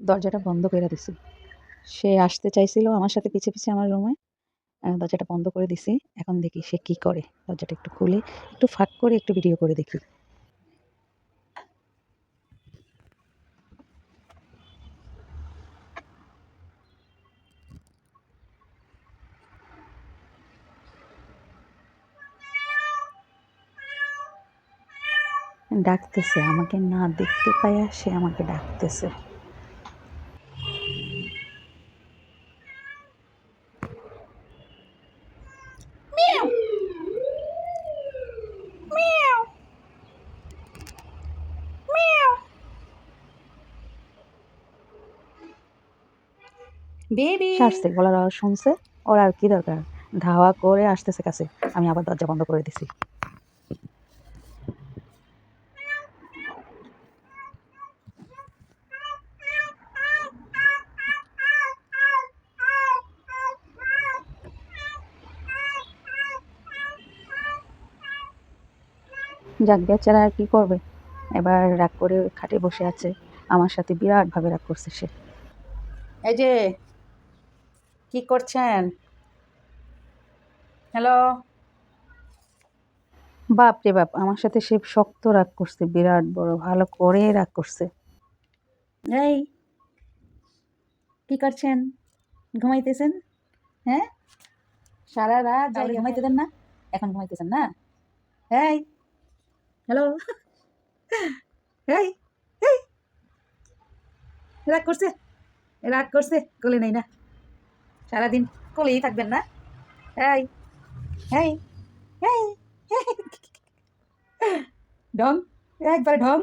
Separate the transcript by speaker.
Speaker 1: দরজাটা বন্ধ কইরা দিছি। সে আসতে চাইছিল আমার সাথে পিছে, পিছে আমার রুমে। দরজাটা বন্ধ করে দিছি। এখন দেখি সে কি করে। দরজাটা একটু খুলে, একটু ফাঁক করে একটু ভিডিও করে দেখি। ডাকতেছে, আমাকে না দেখতে পাইয়া সে আমাকে ডাকতেছে। মিয়াও, মিয়াও, মিয়াও।
Speaker 2: বেবি
Speaker 1: সে গলার আওয়াজ শুনছে। ওর আর কি দরকার? ধাওয়া করে আসতেছে কাছে। আমি আবার দরজা বন্ধ করে দিছি। যাক বেচারা আর কি করবে? এবার রাগ করে খাটে বসে আছে। আমার সাথে বিরাটভাবে রাগ করছে সে।
Speaker 2: এই যে কি করছেন? হ্যালো,
Speaker 1: বাপ রে বাপ! আমার সাথে সে শক্ত রাগ করছে, বিরাট বড়, ভালো করে রাগ করছে।
Speaker 2: এই কি করছেন? ঘুমাইতেছেন? হ্যাঁ, সারা রাত জাইগা ঘুমাইতে দেন না, এখন ঘুমাইতেছেন না? এই হ্যালো, এই এই রাগ করছে, রাগ করছে, কোলে নেই না, সারাদিন কোলেই থাকবেন না? এই এই এই ঢং, একবার ঢং।